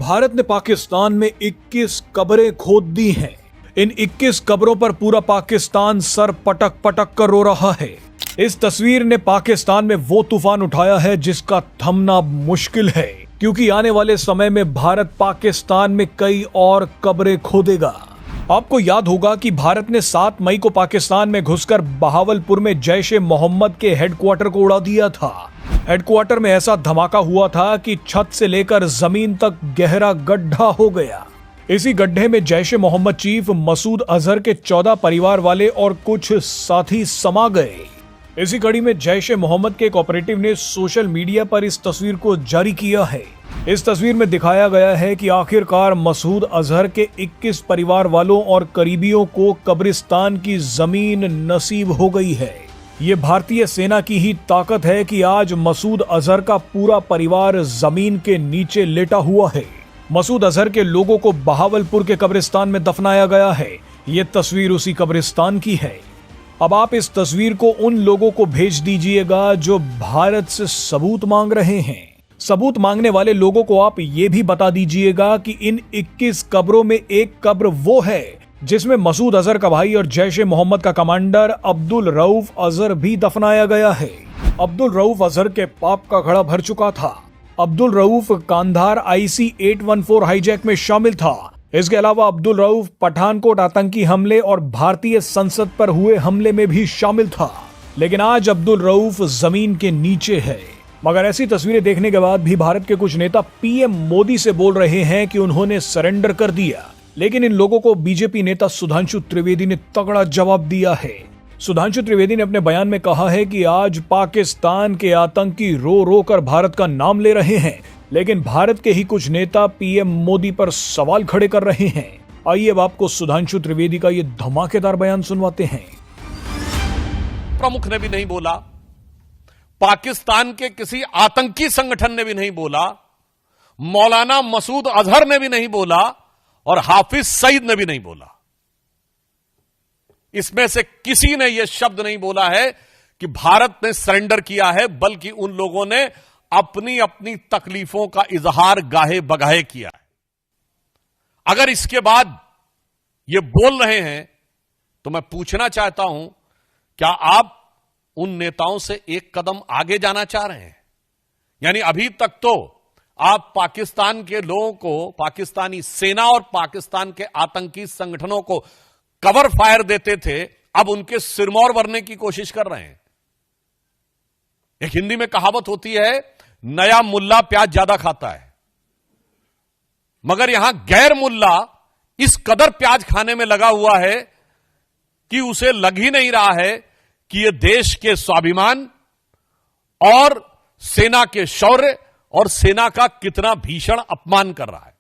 भारत ने पाकिस्तान में 21 कब्रें खोद दी हैं। इन 21 कब्रों पर पूरा पाकिस्तान सर पटक पटक कर रो रहा है। इस तस्वीर ने पाकिस्तान में वो तूफान उठाया है जिसका थमना मुश्किल है, क्योंकि आने वाले समय में भारत पाकिस्तान में कई और कब्रें खोदेगा। आपको याद होगा कि भारत ने 7 मई को पाकिस्तान में घुसकर बहावलपुर में जैश-ए-मोहम्मद के हेडक्वार्टर को उड़ा दिया था। हेडक्वार्टर में ऐसा धमाका हुआ था कि छत से लेकर जमीन तक गहरा गड्ढा हो गया। इसी गड्ढे में जैश-ए-मोहम्मद चीफ मसूद अजहर के 14 परिवार वाले और कुछ साथी समा गए। इसी कड़ी में जैश-ए-मोहम्मद के एक ऑपरेटिव ने सोशल मीडिया पर इस तस्वीर को जारी किया है। इस तस्वीर में दिखाया गया है कि आखिरकार मसूद अजहर के 21 परिवार वालों और करीबियों को कब्रिस्तान की जमीन नसीब हो गई है। ये भारतीय सेना की ही ताकत है कि आज मसूद अजहर का पूरा परिवार जमीन के नीचे लेटा हुआ है। मसूद अजहर के लोगों को बहावलपुर के कब्रिस्तान में दफनाया गया है। ये तस्वीर उसी कब्रिस्तान की है। अब आप इस तस्वीर को उन लोगों को भेज दीजिएगा जो भारत से सबूत मांग रहे हैं। सबूत मांगने वाले लोगों को आप ये भी बता दीजिएगा कि इन 21 कब्रों में एक कब्र वो है जिसमें मसूद अजहर का भाई और जैश-ए-मोहम्मद का कमांडर अब्दुल रऊफ अजहर भी दफनाया गया है। अब्दुल रऊफ अजहर के पाप का घड़ा भर चुका था। अब्दुल रऊफ कांधार IC-814 हाईजैक में शामिल था। इसके अलावा अब्दुल रऊफ पठानकोट आतंकी हमले और भारतीय संसद पर हुए हमले में भी शामिल था। लेकिन आज अब्दुल रऊफ जमीन के नीचे है। मगर ऐसी तस्वीरें देखने के बाद भी भारत के कुछ नेता पीएम मोदी से बोल रहे हैं कि उन्होंने सरेंडर कर दिया। लेकिन इन लोगों को बीजेपी नेता सुधांशु त्रिवेदी ने तगड़ा जवाब दिया है। सुधांशु त्रिवेदी ने अपने बयान में कहा है कि आज पाकिस्तान के आतंकी रो रो कर भारत का नाम ले रहे हैं, लेकिन भारत के ही कुछ नेता पीएम मोदी पर सवाल खड़े कर रहे हैं। आइए अब आपको सुधांशु त्रिवेदी का ये धमाकेदार बयान सुनवाते हैं। प्रमुख ने भी नहीं बोला, पाकिस्तान के किसी आतंकी संगठन ने भी नहीं बोला, मौलाना मसूद अजहर ने भी नहीं बोला और हाफिज सईद ने भी नहीं बोला। इसमें से किसी ने यह शब्द नहीं बोला है कि भारत ने सरेंडर किया है, बल्कि उन लोगों ने अपनी अपनी तकलीफों का इजहार गाहे बगाहे किया है। अगर इसके बाद ये बोल रहे हैं तो मैं पूछना चाहता हूं, क्या आप उन नेताओं से एक कदम आगे जाना चाह रहे हैं? यानी अभी तक तो आप पाकिस्तान के लोगों को, पाकिस्तानी सेना और पाकिस्तान के आतंकी संगठनों को कवर फायर देते थे, अब उनके सिरमौर भरने की कोशिश कर रहे हैं। एक हिंदी में कहावत होती है, नया मुल्ला प्याज ज्यादा खाता है। मगर यहां गैर मुल्ला इस कदर प्याज खाने में लगा हुआ है कि उसे लग ही नहीं रहा है कि यह देश के स्वाभिमान और सेना के शौर्य और सेना का कितना भीषण अपमान कर रहा है।